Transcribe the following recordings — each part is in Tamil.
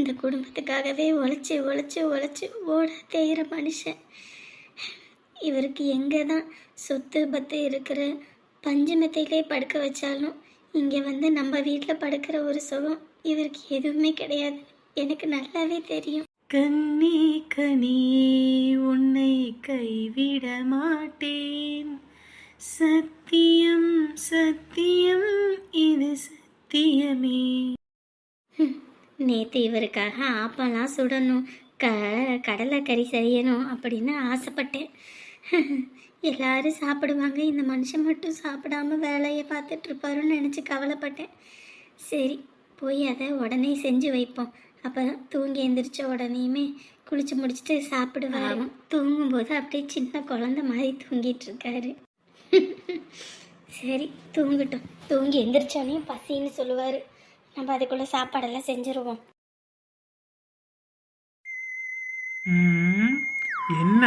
இந்த குடும்பத்துக்காகவே உழைச்சி உழைச்சி உழைச்சி ஓட தேயிற மனுஷன். இவருக்கு எங்கே தான் சொத்து பத்து இருக்கிற பஞ்சு மெத்தையிலே படுக்க வச்சாலும் இங்கே வந்து நம்ம வீட்டில் படுக்கிற ஒரு சுகம் இவருக்கு எதுவுமே கிடையாது. எனக்கு நல்லாவே தெரியும். கண்ணே கனி உன்னை கைவிட மாட்டேன், சத்தியம் சத்தியம் இது சத்தியமே. நேற்று இவருக்காக ஆப்பெல்லாம் சுடணும், கடலைக்கறி செய்யணும் அப்படின்னு ஆசைப்பட்டேன். எல்லாரும் சாப்பிடுவாங்க, இந்த மனுஷன் மட்டும் சாப்பிடாம வேலையை பார்த்துட்ருப்பாருன்னு நினச்சி கவலைப்பட்டேன். சரி, போய் அதை உடனே செஞ்சு வைப்போம். அப்போ தூங்கி எந்திரிச்ச உடனேயுமே குளிச்சு முடிச்சுட்டு சாப்பிடுவாரு. தூங்கும்போது அப்படியே சின்ன குழந்த மாதிரி தூங்கிட்டு இருக்காரு. சரி தூங்கட்டும், தூங்கி எந்திரிச்சோனையும் பசின்னு சொல்லுவார். நம்ம அதுக்குள்ளே சாப்பாடெல்லாம் செஞ்சுருவோம். என்ன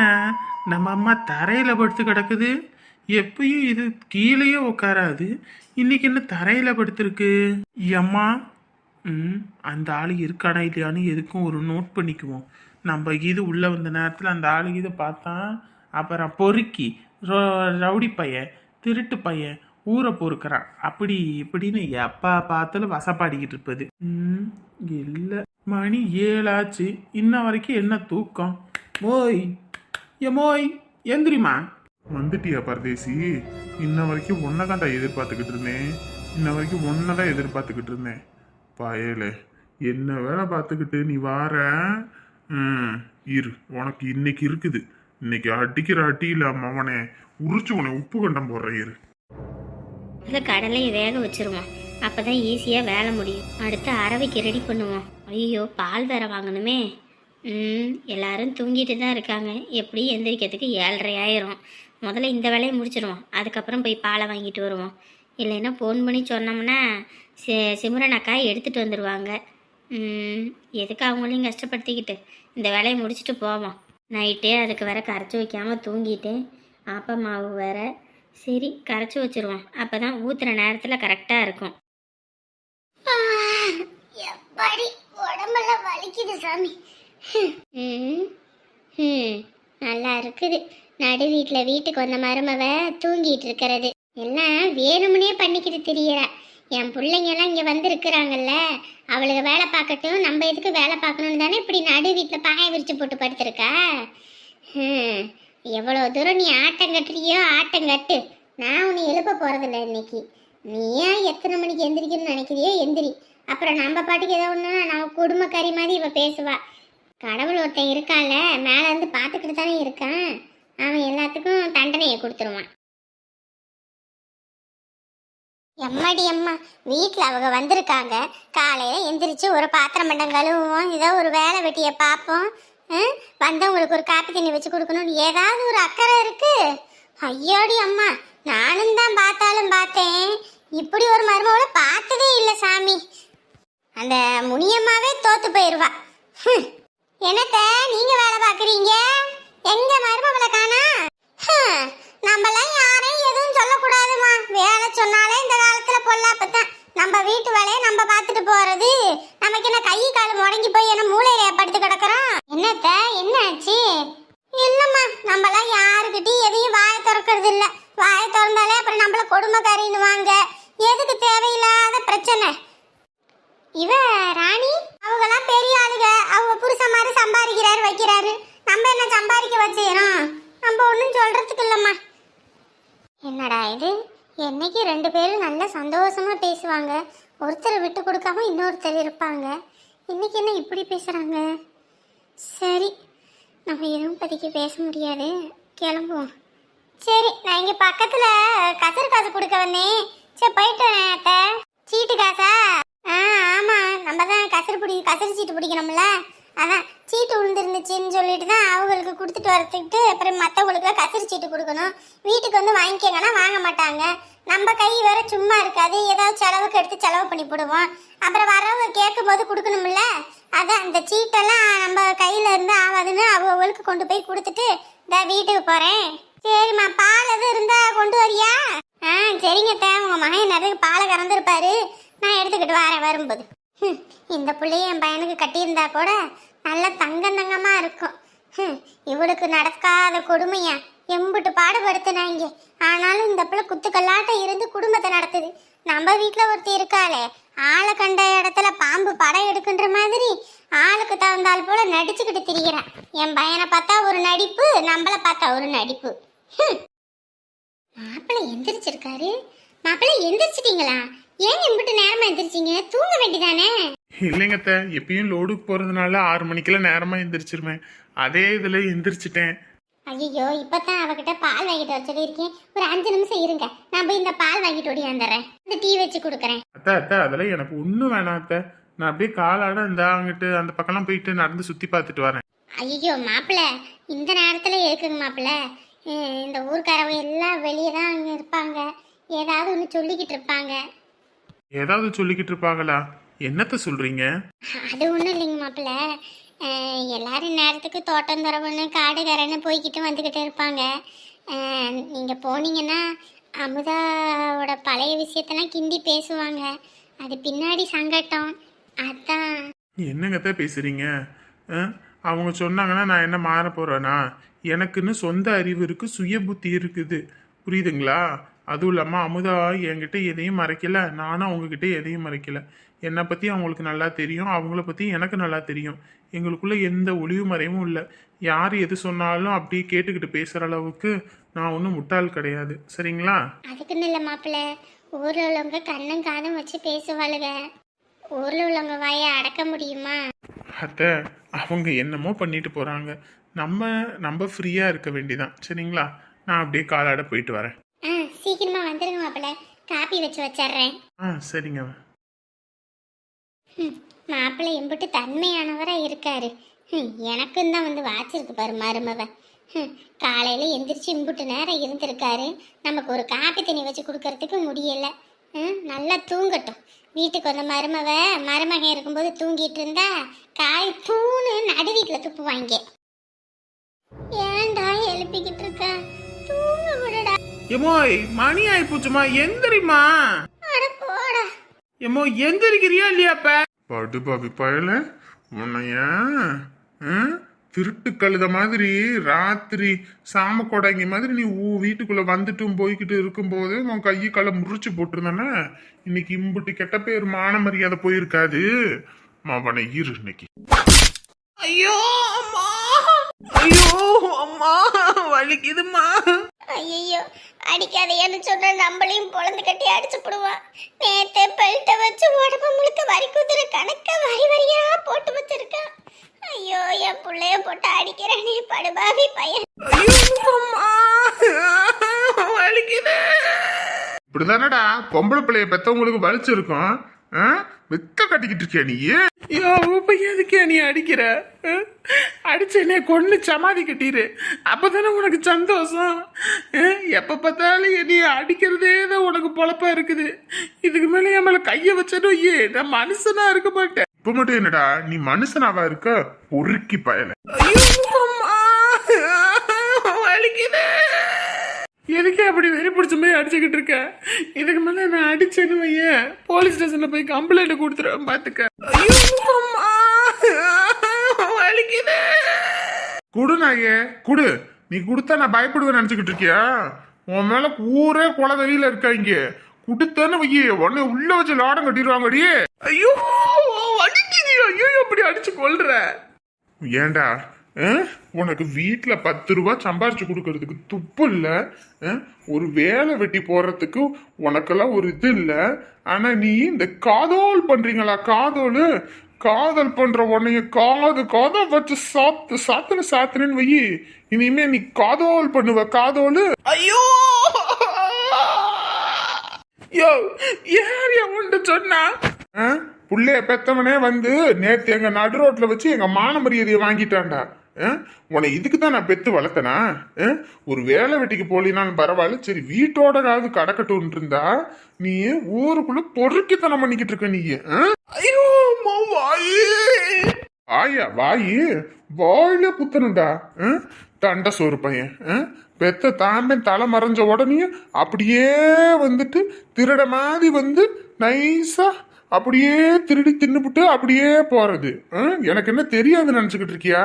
நம்ம அம்மா தரையில் படுத்து கிடக்குது? எப்பயும் இது கீழேயே உட்காராது, இன்னைக்கு என்ன தரையில் படுத்துருக்கு? அம்மா அந்த ஆளு இருக்கானா இல்லையான்னு எதுக்கும் ஒரு நோட் பண்ணிக்குவோம். நம்ம இது உள்ளே வந்த நேரத்தில் அந்த ஆளு இதை பார்த்தா அப்புறம் பொறுக்கி ரவுடி பையன் திருட்டு பையன் ஊரை பொறுக்கிறான் அப்படி இப்படின்னு எப்பா பார்த்தாலும் வசப்பாடிக்கிட்டு இருப்பது. இல்லை, மணி 7 ஆச்சு, இன்ன வரைக்கும் என்ன தூக்கம்? மோய் மோய் எந்திரிமா. வந்துட்டியா பரதேசி? இன்ன வரைக்கும் ஒன்னதான்டா எதிர்பார்த்துக்கிட்டு இருந்தேன். இன்ன வரைக்கும் ஒன்னதான் எதிர்பார்த்துக்கிட்டு இருந்தேன். பயலே, என்ன வேலை பார்த்துக்கிட்டு நீ வார? இரு, உனக்கு இன்னைக்கு இருக்குது. இன்னைக்கு அடிக்கிற அடியில் அவனை உரிச்சு உன்னை உப்பு கண்டம் போடுறேன். இரு, இல்லை கடலையை வேக வச்சிருவோம், அப்போ தான் ஈஸியாக வேலை முடியும். அடுத்து அரவைக்கு ரெடி பண்ணுவோம். ஐயோ, பால் வேற வாங்கணுமே. எல்லாரும் தூங்கிட்டு தான் இருக்காங்க. எப்படி எந்திரிக்கிறதுக்கு 7:30 ஆயிரும். முதல்ல இந்த வேலையை முடிச்சிடுவோம், அதுக்கப்புறம் போய் பாலை வாங்கிட்டு வருவோம். இல்லைன்னா ஃபோன் பண்ணி சொன்னோம்னா சிம்ரன் அக்கா எடுத்துகிட்டு வந்துடுவாங்க. எதுக்கு அவங்களையும் கஷ்டப்படுத்திக்கிட்டு இந்த வேலையை முடிச்சுட்டு போவோம். நைட்டே அதுக்கு வேற கரைச்சி வைக்காமல் தூங்கிட்டேன். ஆப்ப மாவு வேற. சரி, கரைச்சி வச்சிருவோம், அப்போ தான் ஊற்றுற நேரத்தில் கரெக்டாக இருக்கும். எப்படி உடம்பெல்லாம் வலிக்குது சாமி. நல்லா இருக்குது. நடு வீட்டில் வீட்டுக்கு வந்த மருமவ தூங்கிட்டு இருக்கிறது எல்லாம் வேணும்னே பண்ணிக்கிட்டு தெரியற. என் பிள்ளைங்கெல்லாம் இங்கே வந்திருக்கிறாங்கல்ல, அவளுக்கு வேலை பார்க்கட்டும், நம்ம எதுக்கு வேலை பார்க்கணும்னு தானே இப்படி நடு வீட்டில் பாய விரிச்சு போட்டு படுத்துருக்கா. எவ்வளோ தூரம் நீ ஆட்டம் கட்டுறியோ ஆட்டம் கட்டு, நான் உன்னை எழுப்ப போகிறதில்ல இன்னைக்கு. நீயா எத்தனை மணிக்கு எந்திரிக்கணும்னு நினைக்கிறியோ எந்திரி. அப்புறம் நம்ம பாட்டுக்கு ஏதோ ஒன்று நான் குடும்பக்காரி மாதிரி இவ பேசுவா. கடவுள் ஒருத்தன் இருக்கான்ல, மேலே இருந்து பார்த்துக்கிட்டு தானே இருக்கான், அவன் எல்லாத்துக்கும் தண்டனையை கொடுத்துருவான். எம்மாடி அம்மா, வீட்டில் அவங்க வந்திருக்காங்க, காலையில் எந்திரிச்சு ஒரு பாத்திரம் மண்டம் கழுவுவோம், ஏதோ ஒரு வேலை வெட்டியை பார்ப்போம், வந்தவங்களுக்கு ஒரு காப்பி தண்ணி வச்சு கொடுக்கணும்னு ஏதாவது ஒரு அக்கறை இருக்கு. ஐயோடி அம்மா, நானும் தான் பார்த்தாலும் பார்த்தேன், இப்படி ஒரு மருமகளை பார்த்ததே இல்லை சாமி. அந்த முனியம்மாவே தோத்து போயிடுவா. என்னத்த நீங்க வேலை பார்க்குறீங்க? எங்க மருமகளை காணா? நம்மளாம் யாரையும் எதுவும் சொல்லக்கூடாதுமா. வேலை சொன்னாலே இந்த காலத்துல பொல்லாப்பத்தான். நம்ம வீட்டு வேலையை நம்ம பார்த்துட்டு போறது. நமக்கு என்ன கை கால் முடங்கி போய் என்ன மூளையில படுத்து கிடக்குறோம்? என்னத்த என்ன ஆச்சு? இல்லம்மா, நம்மளாம் யாருக்கிட்டையும் எதையும் வாயை திறக்கிறது இல்லை. வாயை திறந்தாலே அப்புறம் நம்மள கொடுமைக்காரின்னு வாங்க. எதுக்கு தேவையில்லாத பிரச்சனை? இவ ராணி அவங்கெல்லாம் பெரிய ஆளுக, அவங்க புருஷன் மாதிரி சம்பாதிக்கிறாரு வைக்கிறாரு. நம்ம என்ன சம்பாதிக்க வச்சுக்கிறோம்? நம்ம ஒன்றும் சொல்றதுக்கு இல்லம்மா. என்னடா இது, என்னைக்கு 2 பேரும் நல்ல சந்தோஷமா பேசுவாங்க, ஒருத்தரை விட்டு கொடுக்காம இன்னொருத்தர் இருப்பாங்க. இன்னைக்கு என்ன இப்படி பேசுறாங்க? சரி, நம்ம எதுவும் பத்திக்கு பேச முடியாது, கிளம்புவோம். சரி, நான் இங்கே பக்கத்தில் கசரு காசு கொடுக்க வந்தேன். சரி போயிட்டேன். சீட்டு காசா? ஆமாம், நம்ம தான் கசரு சீட்டு பிடிக்கணும்ல, அதான் சீட்டு விழுந்துருந்துச்சின்னு சொல்லிட்டு தான் அவங்களுக்கு கொடுத்துட்டு வரத்துக்கிட்டு அப்புறம் மற்றவங்களுக்குலாம் கசரு சீட்டு கொடுக்கணும். வீட்டுக்கு வந்து வாங்கிக்கங்கன்னா வாங்க மாட்டாங்க. நம்ம கை வேற சும்மா இருக்காது, ஏதாவது செலவுக்கு எடுத்து செலவு பண்ணி போடுவோம். அப்புறம் வரவங்க கேட்கும் போது கொடுக்கணும்ல, அதான் இந்த சீட்டெல்லாம் நம்ம கையில் இருந்து ஆகாதுன்னு அவங்களுக்கு கொண்டு போய் கொடுத்துட்டு இந்த வீட்டுக்கு போகிறேன். சரிம்மா, பால் எதுவும் இருந்தால் கொண்டு வரியா? சரிங்க உங்கள் மகன் நிறைய பாலை கறந்துருப்பாரு, நான் எடுத்துக்கிட்டு வரேன் வரும்போது. இந்த புள்ளைய என் பையனுக்கு கட்டியிருந்தா கூட நல்ல தங்கமா இருக்கும். இவளுக்கு நடக்காத கொடுமையா எம்புட்டு பாடுபடுத்தினாங்க. ஆனாலும் இந்த பிள்ளை குத்துக்கல்லாட்டம் இருந்து குடும்பத்தை நடத்துது. நம்ம வீட்டில் ஒருத்தி இருக்காளே, ஆளை கண்ட இடத்துல பாம்பு படம் எடுக்குன்ற மாதிரி ஆளுக்கு தகுந்தால் போல நடிச்சுக்கிட்டு திரிகிறான். என் பையனை பார்த்தா ஒரு நடிப்பு, நம்மளை பார்த்தா ஒரு நடிப்பு. மாப்பிள்ளை எந்திரிச்சிருக்காரு. மாப்பிள்ளை எந்திரிச்சிட்டீங்களா? ஏன் இம்பிட்டு நேரமா எந்திரிச்சிங்க? தூங்க வேண்டிதானே? இல்லைங்க அத்தை, எப்பயும் லோடுக்கு போகிறதுனால 6 மணிக்கெல்லாம் நேரமாக எந்திரிச்சிருவேன். அதே இதில் எந்திரிச்சிட்டேன். ஐயோ, இப்பதான் அவகிட்ட பால் வாங்கிட்டு வர சொல்லியிருக்கேன். ஒரு 5 நிமிஷம் இருங்க, நான் போய் இந்த பால் வாங்கிட்டு ஓடியாந்துறேன். இந்த டீ வச்சு கொடுக்குறேன். அத்தை அதெல்லாம் எனக்கு ஒன்றும் வேணாம் அத்தை. நான் அப்படியே காலாட இந்த அங்கிட்டு அந்த பக்கம்லாம் போயிட்டு நடந்து சுற்றி பார்த்துட்டு வரேன். ஐயோ மாப்பிள்ளை, இந்த நேரத்துல இருக்குங்க மாப்பிள்ளை. இந்த ஊர்க்காரவங்க எல்லாம் வெளியே தான் அங்கே இருப்பாங்க. ஏதாவது ஒன்று சொல்லிக்கிட்டு இருப்பாங்க. ஏதாவது சொல்லிக்கிட்டு இருப்பாங்களா? என்னத்த சொல்கிறீங்க? அது ஒன்றும் இல்லைங்க மாப்பிள்ளை. எல்லாரும் நேரத்துக்கு தோட்டம் துறவுன்னு காடு கரைன்னு போய்கிட்டு வந்துக்கிட்டு இருப்பாங்க. நீங்கள் போனீங்கன்னா அமுதாவோட பழைய விஷயத்தெல்லாம் கிண்டி பேசுவாங்க. அது பின்னாடி சங்கட்டம். அதான். என்னங்கத்த பேசுகிறீங்க? அவங்க சொன்னாங்கன்னா நான் என்ன மாற போகிறேனா? எனக்குன்னு சொந்த அறிவு இருக்குது, சுய புத்தி இருக்குது, புரியுதுங்களா? அதுவும் இல்லாமல் அமுதா என்கிட்ட எதையும் மறைக்கல, நானும் அவங்கக்கிட்ட எதையும் மறைக்கல. என்னை பற்றி அவங்களுக்கு நல்லா தெரியும், அவங்கள பற்றி எனக்கு நல்லா தெரியும். எங்களுக்குள்ள எந்த ஒளிவு மறைவும் இல்லை. யார் எது சொன்னாலும் அப்படியே கேட்டுக்கிட்டு பேசுகிற அளவுக்கு நான் ஒன்றும் முட்டாள் கிடையாது, சரிங்களா? அதுக்குன்னு இல்லை மாப்பிள்ளை, ஊரில் உள்ளவங்க கண்ணும் காதும் வச்சு பேசுவாளுங்க. ஊரில் உள்ளவங்க வாயை அடக்க முடியுமா? அத்தை, அவங்க என்னமோ பண்ணிட்டு போகிறாங்க. நம்ம ஃப்ரீயாக இருக்க வேண்டிதான், சரிங்களா? நான் அப்படியே காலாட போயிட்டு வரேன். சீக்கிரமா வந்துருங்க மாப்பிள்ளை, காப்பி வச்சு வச்சிடுறேன். சரிங்க. மாப்பிள்ளை எம்பிட்டு தன்மையானவரா இருக்காரு. எனக்கும் தான் வந்து வாச்சிருக்கு பாரு மருமவ. காலையில எந்திரிச்சு இம்புட்டு நேரம் இருந்திருக்காரு. நமக்கு ஒரு காப்பி தண்ணி வச்சு கொடுக்கறதுக்கு முடியல. நல்லா தூங்கட்டும். வீட்டுக்கு வந்த மருமகன் இருக்கும்போது தூங்கிட்டு இருந்தா காய் தூணு நடு வீட்டில் துப்புவாங்க. ஏன்டா எழுப்பிக்கிட்டு இருக்க? தூங்க விடுடா. எமோய், மணி ஆயி போச்சுமா, எந்திரிமா. அட போடா. எமோ, எந்திரிக்கிறியா இல்லையாப்ப? படுபாவி பயல, உன்னைய திருட்டு கழுத மாதிரி ராத்திரி சாம கொடாங்கி மாதிரி நீ வீட்டுக்குள்ள வந்துட்டும் போய்கிட்டு இருக்கும்போது உன் கையை காலை முறிச்சு போட்டிருந்தானே, இன்னைக்கு இம்புட்டு கெட்ட பேர் மான மரியாதை போயிருக்காது. அவனை இரு இன்னைக்கு. ஐயோ அம்மா, ஐயோ அம்மா, வலிக்குதுமா. ஐயோ, அடிக்காதையான்னு சொன்ன நம்மளையும் பொழந்து கட்டி அடிச்சு போடுவான். நேத்தே பெல்ட்டை வச்சு உடம்பு முழுக்க வரி குதிர கணக்க வரி வரியா போட்டு வச்சிருக்கான். ஐயோ, என் பிள்ளைய போட்டு அடிக்கிறேனே படுபாவி பையன். வலிக்குது. இப்படிதானடா பொம்பளை பிள்ளைய பெத்தவங்களுக்கு வலிச்சிருக்கும். வெத்த கட்டிக்கிட்டு இருக்கியா நீ? எதுக்கே நீ அடிக்கிற? அடிச்சேனே கொண்டு சமாதி கட்டிடு, அப்பதானே உனக்கு சந்தோஷம். எப்ப பார்த்தாலும் நீ அடிக்கிறதே தான் உனக்கு பொழப்பா இருக்குது. இதுக்கு மேல என் மேல கைய வச்சதும் நான் மனுஷனா இருக்க மாட்டேன். இப்ப மட்டும் என்னடா நீ மனுஷனாவா இருக்க? பொறுக்கி பயல. வலிக்குது. எதுக்கே அப்படி வெறி பிடிச்ச மாதிரி அடிச்சுக்கிட்டு இருக்க? இதுக்கு மேல நான் அடிச்சேன்னு வையேன், போலீஸ் ஸ்டேஷன்ல போய் கம்ப்ளைண்ட் கொடுத்துருவேன் பாத்துக்க. வலிக்குது. குடு நாயே குடு. நீ குடுத்தா நான் பயப்படுவேன் நினைச்சுக்கிட்டு இருக்கியா? உன் மேல ஊரே கொலை வெளியில இருக்காங்க. குடுத்தானு வையே உடனே உள்ள வச்சு லாடம் கட்டிடுவாங்கடியே. ஐயோ அடிக்குது. ஐயோ, அப்படி அடிச்சு கொல்ற. ஏண்டா உனக்கு வீட்டுல 10 ரூபாய் சம்பாரிச்சு கொடுக்கறதுக்கு துப்பு இல்ல? ஒரு வேலை வெட்டி போறதுக்கு உனக்கெல்லாம் ஒரு இது இல்ல. ஆனா நீ இந்த காதோல் பண்றீங்களா? காதல் பண்ற உன்னைய காதை வச்சு சாத்துன்னு வை. இனிமே நீ காதோல் பண்ணுவ. காதோல். ஐயோ, யோ யார் உண்டு சொன்னா? புள்ளைய பெத்தவனே வந்து நேத்து எங்க நடு ரோட்ல வச்சு எங்க மான மரியாதையை வாங்கிட்டான்டா. உன்னை இதுக்கு தான் நான் பெத்து வளர்த்தனா? ஒரு வேலை வெட்டிக்கு போலினாலும் பரவாயில்ல, சரி வீட்டோடகாவது கடக்கட்டும் இருந்தா நீ ஊருக்குள்ள பொறுக்கித்தனம் பண்ணிக்கிட்டு இருக்க. நீ ஐயோ வாயில புத்தனுண்டா. தண்ட சோறு பையன் பெத்த தாம்பன் தலை மறைஞ்ச உடனே அப்படியே வந்துட்டு திருட மாதிரி வந்து நைஸா அப்படியே திருடி தின்னுபிட்டு அப்படியே போறது. எனக்கு என்ன தெரியாது நினைச்சுக்கிட்டு இருக்கியா?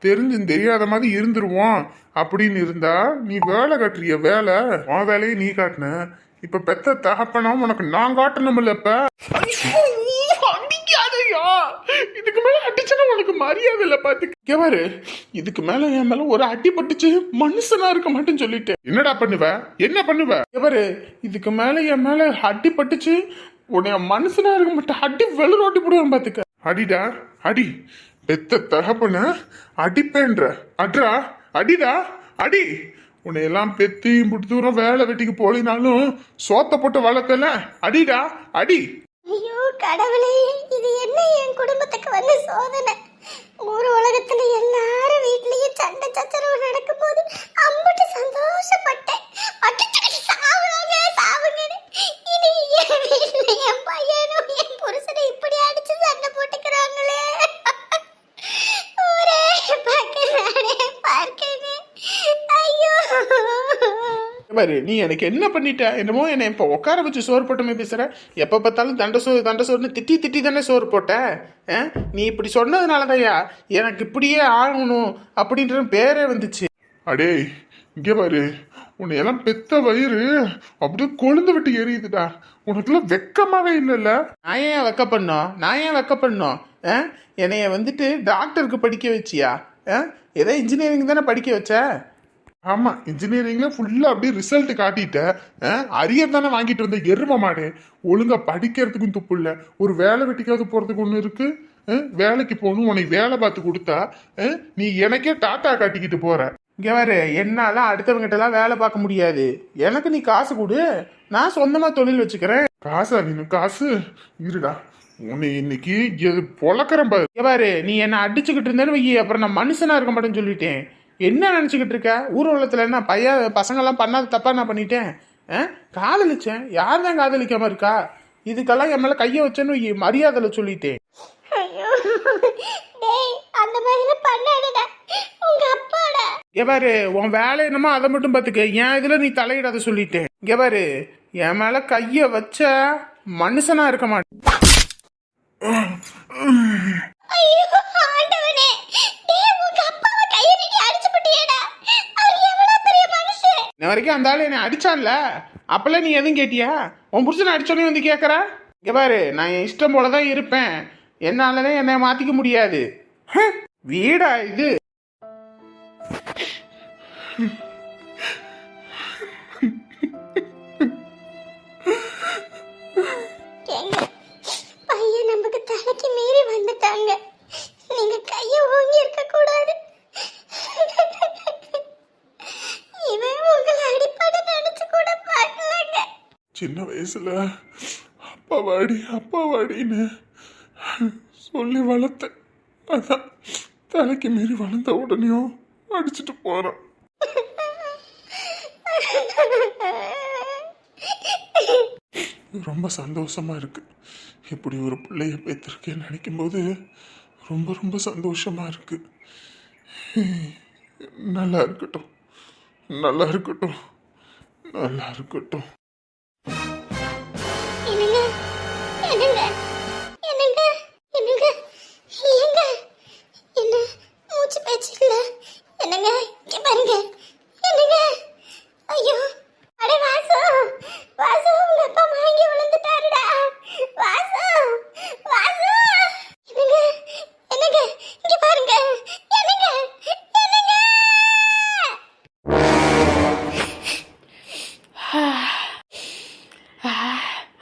தெரிஞ்சும் தெரியாத மாதிரி இருந்துருவோம் அப்படின்னு இருந்தா நீ வேலை காட்டுறிய வேலை, உன் வேலையை நீ காட்டின. இப்ப பெத்த தகப்பனா உனக்கு நான் காட்டணும்ல. இப்ப அடிக்காதையா, இதுக்கு மேல அடிச்சா உனக்கு மரியாதை இல்ல. பாத்து பாரு, இதுக்கு மேல என் மேல ஒரு அடி பட்டுச்சு மனுஷனா இருக்க மாட்டேன்னு சொல்லிட்டு என்னடா பண்ணுவ, என்ன பண்ணுவ? பாரு, இதுக்கு மேல என் மேல அடி பட்டுச்சு, உன்னைய மனுஷனா இருக்க மாட்டேன், அடி வெளுரோட்டி போடுவேன் பாத்துக்க. அடிடா அடி, பெத்த தகப்பன அடிப்பேன்ற, அட்ரா அடிடா அடி. உன்னையெல்லாம் பெத்தியும் புட்டு தூரம் வேலை வெட்டிக்கு போலினாலும் சோத்த போட்டு வளர்க்கல, அடிடா அடி. ஐயோ கடவுளே, இது என்ன என் குடும்பத்துக்கு வந்து சோதனை? ஒரு உலகத்துல எல்லாரும் வீட்லயும் சண்டை சச்சரவு நடக்கும் போது அம்பிட்டு சந்தோஷப்பட்டேன். அடிச்சுக்கிட்டு சாவுறாங்க சாவுங்கன்னு. இனி என் வீட்டுல என் பையனும் என் புருஷனை இப்படி அடிச்சு சண்டை போட்டுக்கிறாங்களே. ஒரே பார்க்கணும் பார்க்கணும். ஐயோ பாரு, நீ எனக்கு என்ன பண்ணிட்ட? என்னமோ என்னை இப்போ உட்கார வச்சு சோறு போட்டமே பேசுற. எப்போ பார்த்தாலும் தண்டை சோறுன்னு திட்டி திட்டி தானே சோறு போட்ட. நீ இப்படி சொன்னதுனாலதையா எனக்கு இப்படியே ஆகணும் அப்படின்ற பேரே வந்துச்சு. அடே இங்க பாரு, உன்னையெல்லாம் பெத்த வயிறு அப்படியே கொழுந்து விட்டு எரியுதுடா. உனக்குலாம் வெக்கமாவே இல்லைல்ல? நான் ஏன் வெக்க பண்ணோம்? என்னைய வந்துட்டு டாக்டருக்கு படிக்க வச்சியா? ஏதோ இன்ஜினியரிங் தானே படிக்க வச்ச? ஆமா, இன்ஜினியரிங்ல ஃபுல்லா அப்படியே ரிசல்ட் காட்டிட்ட. அரியர் தானே வாங்கிட்டு வந்த எரும மாடு. ஒழுங்கா படிக்கிறதுக்கும் துப்பு இல்ல, ஒரு வேலை வெட்டிக்காவது போறதுக்கு ஒண்ணு இருக்கு. வேலைக்கு போகணும், உனக்கு வேலை பார்த்து கொடுத்தா நீ எனக்கே டாட்டா காட்டிக்கிட்டு போற. இங்க வேறு, என்னால அடுத்தவங்கிட்ட எல்லாம் வேலை பார்க்க முடியாது. எனக்கு நீ காசு கொடு, நான் சொந்தமா தொழில் வச்சுக்கிறேன். காசா வேணும்? காசு இருடா, உன்னை இன்னைக்கு பொழக்கிறேன் பாரு. இங்க பாரு, நீ என்ன அடிச்சுக்கிட்டு இருந்தேன்னு வை, அப்புறம் நான் மனுஷனா இருக்க மாட்டேன்னு சொல்லிட்டேன். என்ன நினச்சிக்கிட்டு இருக்க? ஊர் உலகத்தில் என்ன பசங்கள்லாம் பண்ணாத தப்பா நான் பண்ணிட்டேன்? காதலிச்சேன், யார் தான் காதலிக்காம இருக்கா? இதுக்கெல்லாம் என் மேலே கையை வச்சேன்னு மரியாதையில் சொல்லிட்டேன். ஐயோ டேய், அந்த மாதிரி பண்ணாதடா, உங்க அப்பாடா. இங்க பாரு, உன் வேலை என்னமோ அதை மட்டும் பார்த்துக்க, என் இதில் நீ தலையிடாத சொல்லிட்டேன். இங்க பாரு, என் மேலே கையை வச்ச மனுஷனா இருக்க மாட்டேன். ஐயோ ஆண்டவனே, டேய் உங்க அப்பாவை கையை நீட்டி அடிச்சுட்டியேடா. அவர் எவ்வளவு பெரிய மனுஷன். இன்ன வரைக்கும் அந்த ஆள் என்னை அடிச்சான்ல, அப்பெல்லாம் நீ எதுவும் கேட்டியா? உன் புருஷனை அடிச்சோன்னே வந்து கேட்குற? இங்க பாரு, நான் என் இஷ்டம் போல தான் இருப்பேன், என்னாலதான் என்னை மாத்திக்க முடியாது. வீடா இது? பையன் நமக்கு தலைக்கு மீறி வந்துட்டாங்க. நீங்க கைய ஓங்கி இருக்க கூடாது. இவன் உங்களை அடிப்படை நினைச்சு கூட பார்க்கலங்க. சின்ன வயசுல அப்பாவாடின்னு சொல்லி வளர்த்தேன். அதான் தலைக்கு மீறி வளர்ந்த உடனேயும் அடிச்சுட்டு போறான். ரொம்ப சந்தோஷமா இருக்கு. இப்படி ஒரு பிள்ளைய பெற்றிருக்கேன்னு நினைக்கும் போது ரொம்ப ரொம்ப சந்தோஷமா இருக்கு. நல்லா இருக்கட்டும், நல்லா இருக்கட்டும், நல்லா இருக்கட்டும். என்னங்க என்னங்க என்னங்க என்னங்க ஏங்க என்ன மூச்சு பேச்சு இல்ல? என்னங்க இங்க பாருங்க. என்னங்க ஐயோ, அட வாசு வாசு, உங்க அப்பா வாங்கி விழுந்துட்டாருடா. வாசு வாசு, என்னங்க என்னங்க இங்க பாருங்க. என்னங்க என்னங்க.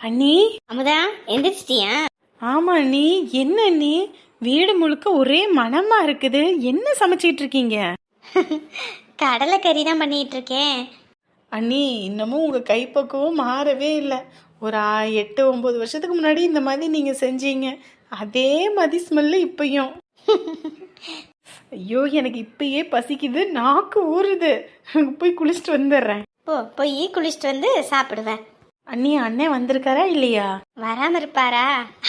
அண்ணி. அமுதா எந்திரிச்சிட்டியா? ஆமா அண்ணி. என்ன அண்ணி, வீடு முழுக்க ஒரே மணமா இருக்குது, என்ன சமைச்சிட்டு இருக்கீங்க? கடலைக்கறி தான் பண்ணிட்டு இருக்கேன். அண்ணி, இன்னமும் உங்க கைப்பக்குவம் மாறவே இல்லை. ஒரு 8-9 வருஷத்துக்கு முன்னாடி இந்த மாதிரி நீங்க செஞ்சீங்க, அதே மாதிரி ஸ்மெல்லு இப்பயும். ஐயோ, எனக்கு இப்பயே பசிக்குது, நாக்கு ஊறுது. போய் குளிச்சுட்டு வந்துடுறேன். போய் குளிச்சுட்டு வந்து சாப்பிடுவேன். அண்ணி, அண்ணன் வந்திருக்காரா இல்லையா? வராம இருப்பாரா?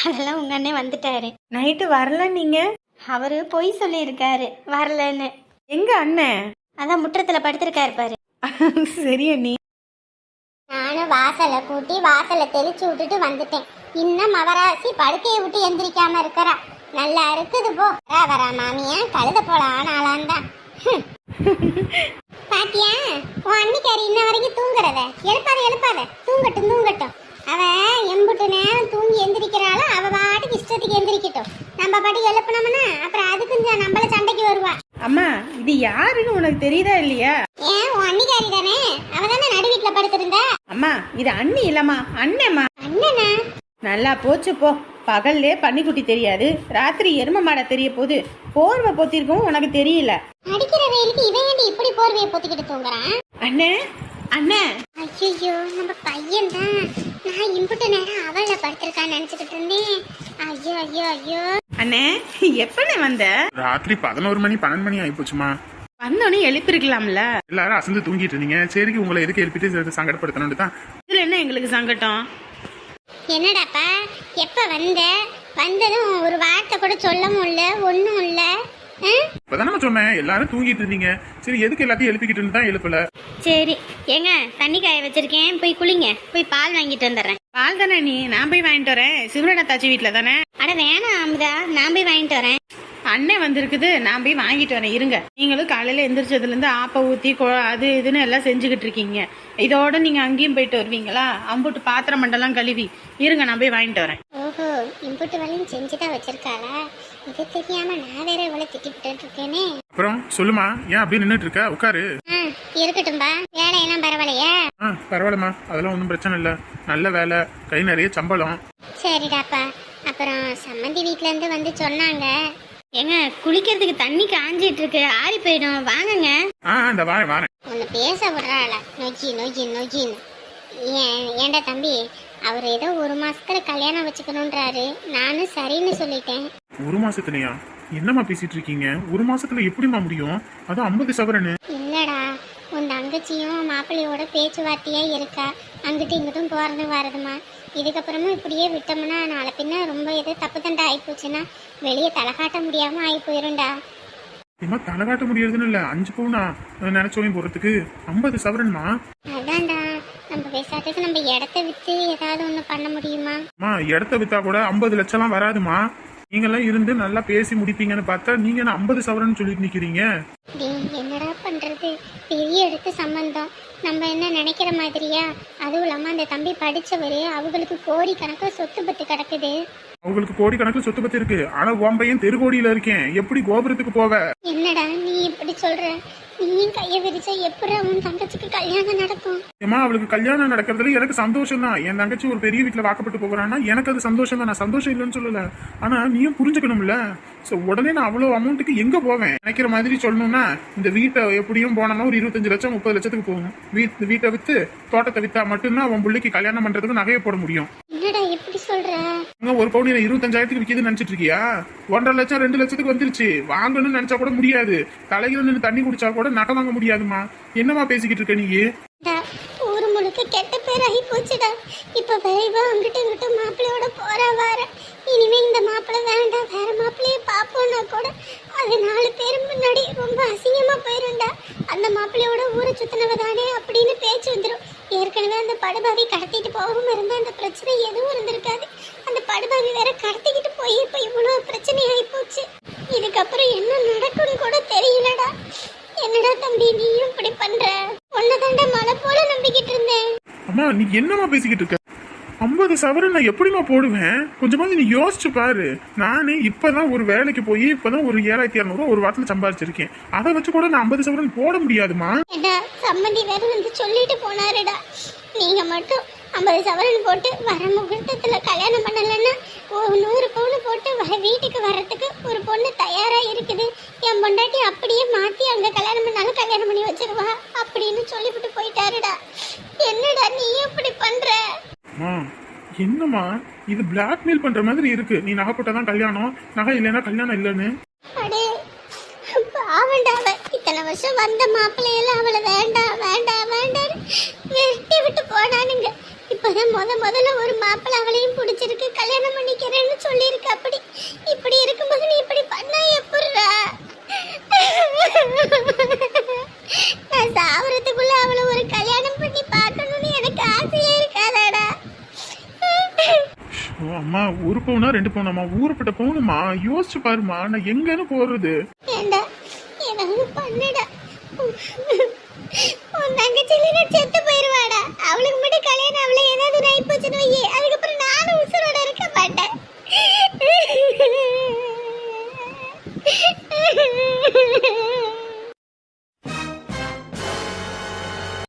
அதெல்லாம் உங்க அண்ணன் வந்துட்டாரு. நைட்டு வரல நீங்க? அவரு பொய் சொல்லி இருக்காரு, வரலன்னு. எங்க அண்ணன்? அதான் முற்றத்துல படுத்திருக்காரு பாரு. சரி அண்ணி. நானும் வாசலை கூட்டி வாசலை தெளிச்சு விட்டுட்டு வந்துட்டேன். இன்னும் மவராசி படுக்கையை விட்டு எந்திரிக்காம இருக்கிறா. நல்லா இருக்குது போ. வரா மாமியா கழுத போல ஆனாலான் தான். பாத்தியா உன் அன்னிக்காரி இன்ன வரைக்கும் தூங்குறத? எழுப்பாத தூங்கட்டும். அவ எம்புட்டு நேரம் தூங்கி எந்திரிக்கிறாளோ அவ பாட்டுக்கு இஷ்டத்துக்கு எந்திரிக்கட்டும். நம்ம பாட்டுக்கு எழுப்பினோம்னா அப்புறம் அதுக்கு நம்மள சண்டைக்கு வருவா. அம்மா இது யாருன்னு உனக்கு தெரியுதா இல்லையா? ஏன் உன் அன்னிக்காரி தானே, அவ தானே நடு வீட்டுல படுத்திருந்தா. அம்மா இது அண்ணி இல்லம்மா, அண்ணம்மா. அண்ணனா? நல்லா போச்சு போ. பகல்லே பன்னிக்குட்டி தெரியாது, ராத்திரி எரும மாடை தெரிய போகுது. போர்வை பொத்திருக்கும் உனக்கு தெரியல. அடிக்கிற வெயிலுக்கு இவன் ஏண்டி இப்படி போர்வையை பொத்திக்கிட்டு தூங்குறான்? அண்ணே அண்ணே. ஐயோ நம்ம பையன் தான். நான் இம்புட்டு நேரம் அவள படுத்திருக்கான்னு நினைச்சுக்கிட்டு இருந்தேன். ஐயோ அண்ணே எப்பண்ணே வந்த? ராத்திரி 11 மணி 12 மணி ஆயிப்போச்சுமா. வந்தோடனே எழுப்பிருக்கலாம்ல. எல்லாரும் அசந்து தூங்கிட்டு இருந்தீங்க. சரிக்கு உங்களை எதுக்கு எழுப்பிட்டு சங்கடப்படுத்தணும்னு தான். இதுல என்ன எங்களுக்கு சங்கடம்? என்னடாப்பா எப்ப வந்ததும் ஒரு வார்த்தை கூட சொல்லவும் இல்ல, ஒண்ணும் இல்ல. இப்பதானே சொன்னேன் எல்லாரும் தூங்கிட்டு இருந்தீங்க. சரி எதுக்கு எல்லாத்தையும் எழுப்பிக்கிட்டு தான் எழுப்பல. சரி ஏங்க தண்ணி காய வச்சிருக்கேன், போய் குளிங்க. போய் பால் வாங்கிட்டு வந்துடுறேன். பால் தானே நீ? நான் போய் வாங்கிட்டு வரேன். சிவரடா தாச்சி வீட்டுல தானே? அட வேணாம் அமுதா, நான் போய் வாங்கிட்டு வரேன். அண்ணன் வந்திருக்குது, நான் போய் வாங்கிட்டு வரேன். இருங்க. நீங்களும் காலையில எந்திரிச்சதுல இருந்து ஆப்ப ஊத்தி அது இதுன்னு எல்லாம் செஞ்சுக்கிட்டு இருக்கீங்க. இதோட நீங்க அங்கேயும் போயிட்டு வருவீங்களா? அம்புட்டு பாத்திரம் மண்டெல்லாம் கழுவி. இருங்க நான் போய் வாங்கிட்டு வரேன். ஓஹோ இம்புட்டு வேலையும் செஞ்சுதான் வச்சிருக்காளா? இது தெரியாம நான் வேற இவ்வளவு திட்டிவிட்டு இருக்கேனே. அப்புறம் சொல்லுமா, ஏன் அப்படியே நின்றுட்டு இருக்க? உட்காரு. இருக்கட்டும்பா, வேலையெல்லாம் பரவாயில்லையா? பரவாயில்லம்மா, அதெல்லாம் ஒன்றும் பிரச்சனை இல்லை. நல்ல வேலை, கை நிறைய சம்பளம். சரிடாப்பா. அப்புறம் சம்மந்தி வீட்ல இருந்து வந்து சொன்னாங்க, ஏங்க குளிக்கிறதுக்கு தண்ணி காஞ்சிட்டு இருக்கு, ஆறி போயிடும், வாங்குங்க. இந்த வாரேன். உன்னை பேச விடுறாள நொஜின்னு. ஏன்டா தம்பி, அவர் ஏதோ 1 மாசத்துல கல்யாணம் வச்சுக்கணும்ன்றாரு. நானும் சரின்னு சொல்லிட்டேன். 1 மாசத்துலயா? என்னம்மா பேசிட்டு இருக்கீங்க? 1 மாசத்துல எப்படிமா முடியும்? அது 50 சவரனு. இல்லடா, உன் தங்கச்சியும் மாப்பிள்ளையோட பேச்சுவார்த்தையா இருக்கா. அங்கிட்டும் இங்கிட்டும் போறது வரதுமா. இதுக்கப்புறமும் இப்படியே விட்டோம்னா நாளை பின்ன ரொம்ப ஏதோ தப்பு தண்டை ஆயிப்போச்சுன்னா வெளியே தலை காட்ட முடியாம ஆகி போயிரும்டா. ஏமா தலை காட்ட முடியறதுன்னு இல்ல, 5 பவுனா நினைச்சோம் போறதுக்கு 50 சவரன்மா. அதான்டா, நம்ம பேசாததுக்கு நம்ம இடத்த வித்து ஏதாவது ஒண்ணு பண்ண முடியுமா? இடத்த வித்தா கூட 50 லட்சம்லாம் வராதுமா. நீங்கெல்லாம் இருந்து நல்லா பேசி முடிப்பீங்கன்னு பார்த்தா நீங்க என்ன 50 சவரன் சொல்லிட்டு நிக்கிறீங்க? என்னடா பண்றது, பெரிய இடத்து சம்பந்தம். நம்ம என்ன நினைக்கிற மாதிரியா? அதுவும் இல்லாம அந்த தம்பி படிச்சவரு, அவங்களுக்கு கோடி கணக்கு சொத்து பத்து கிடக்குது. அவங்களுக்கு கோடி கணக்குல சொத்து பத்து இருக்கு. ஆனா உன் பையன் தெருகோடியில இருக்கேன், எப்படி கோபுரத்துக்கு போவ? என்னடா நீ இப்படி சொல்ற? நீயும் கைய விரிச்சா எப்படி உன் தங்கச்சிக்கு கல்யாணம் நடக்கும்? ஏமா அவளுக்கு கல்யாணம் நடக்கிறதுல எனக்கு சந்தோஷம் தான். என் தங்கச்சி ஒரு பெரிய வீட்டுல வாக்கப்பட்டு போகிறான்னா எனக்கு அது சந்தோஷம் தான். நான் சந்தோஷம் இல்லைன்னு சொல்லல. ஆனா நீயும் புரிஞ்சுக்கணும்ல. உடனே நான் அவ்வளவு அமௌண்ட்டுக்கு எங்க போவேன்? நினைக்கிற மாதிரி சொல்லணும்னா இந்த வீட்டை எப்படியும் போனோம்னா ஒரு 25 லட்சம் 30 லட்சத்துக்கு போகும். வீட்டை வித்து தோட்டத்தை வித்தா மட்டும்தான் அவன் பிள்ளைக்கு கல்யாணம் பண்றதுக்கு நகையை போட முடியும். என்னடா எப்படி சொல்ற? ஒரு பவுன் 25,000க்கு விற்கிதுன்னு நினைச்சிட்டு இருக்கியா? 1.5 லட்சம் 2 லட்சத்துக்கு வந்துருச்சு. வாங்கணும்னு நினைச்சா கூட முடியாது. தலையில நின்று தண்ணி குடிச்சா கூட நகை வாங்க முடியாதுமா. என்னமா பேசிக்கிட்டு இருக்க நீ? ஊரு முழுக்க கெட்ட பேர் ஆகி போச்சுடா. இப்ப வேவா அங்கிட்ட இங்கிட்ட மாப்பிள்ளையோட போற வர. இனிமே இந்த மாப்பிள்ளை வேண்டாம், வேற மாப்பிள்ளைய பாப்போம்னா கூட அது 4 பேர் முன்னாடி ரொம்ப அசிங்கமா போயிருண்டா. அந்த மாப்பிள்ளையோட ஊரை சுத்தினவ தானே அப்படின்னு பேச்சு வந்துடும். ஏற்கனவே அந்த படுபாவி கடத்திட்டு போகவும் இருந்தா அந்த பிரச்சனை எதுவும் இருந்திருக்காது. அந்த படுபாவி வேற கடத்திக்கிட்டு போய் இப்ப இவ்வளவு பிரச்சனை ஆகி போச்சு. இதுக்கப்புறம் என்ன நடக்கும்னு கூட தெரியலடா. என்னடா தம்பி நீயும் இப்படி பண்ற? உன்னதாண்டா மலை போல நம்பிக்கிட்டு இருந்தேன். அம்மா நீ என்னமா பேசிக்கிட்டு இருக்க? 50 சவரன் நான் எப்படிமா போடுவேன்? கொஞ்சமாவது நீ யோசிச்சு பாரு. நானே இப்பதான் ஒரு வேலைக்கு போய் இப்பதான் ஒரு 7,200 ஒரு வாரத்துல சம்பாதிச்சிருக்கேன். அதை வச்சு கூட நான் 50 சவரன் போட முடியாதுமா. சம்மந்தி வேற வந்து சொல்லிட்டு போனாருடா, நீங்க மட்டும் 50 சவரன் போட்டு வர முகூர்த்தத்துல கல்யாணம் பண்ணலன்னா 100 பவுன் போட்டு வீட்டுக்கு வர்றதுக்கு ஒரு பொண்ணு தயாரா இருக்குது. என் பொண்டாட்டி அப்படியே மாத்தி அங்க கல்யாணம் பண்ணாலும் கல்யாணம் பண்ணி வச்சிருவா அப்படின்னு சொல்லிவிட்டு போயிட்டாருடா. என்னடா நீ எப்படி பண்ற? என்னம்மா இது பிளாக்மெயில் பண்ற மாதிரி இருக்கு. நீ நகை போட்டாதான் கல்யாணம், நகை இல்லைன்னா கல்யாணம் இல்லைன்னு. அடே பாவண்டாவ, இத்தனை வருஷம் வந்த மாப்பிள்ளையெல்லாம் அவளை வேண்டாம் வேண்டாம் வேண்டாம் வெட்டி விட்டு போனானுங்க. இப்பதான் முதல்ல ஒரு மாப்பிள்ளை அவளையும் பிடிச்சிருக்கு, கல்யாணம் பண்ணிக்கிறேன்னு சொல்லியிருக்கு. அப்படி இப்படி இருக்கும்போது நீ இப்படி பண்ணா எப்படிடா? நான் சாவறதுக்குள்ள அவளை ஒரு கல்யாணம் பண்ணி பார்க்கணும்னு எனக்கு ஆசையே இருக்காதாடா. பவுனா 2 பவுனாமா ஊருப்பட்ட பவுனுமா யோசிச்சு பாருமா நான் எங்கன்னு போறது ஏண்டா எனக்கு பண்ணுடா உன் தங்கச்சில செத்து போயிருவாடா அவளுக்கு மட்டும் கல்யாணம் அவளை ஏதாவது நாய் போச்சுன்னு வையே அதுக்கப்புறம் நானும் உசுரோட இருக்க மாட்டேன்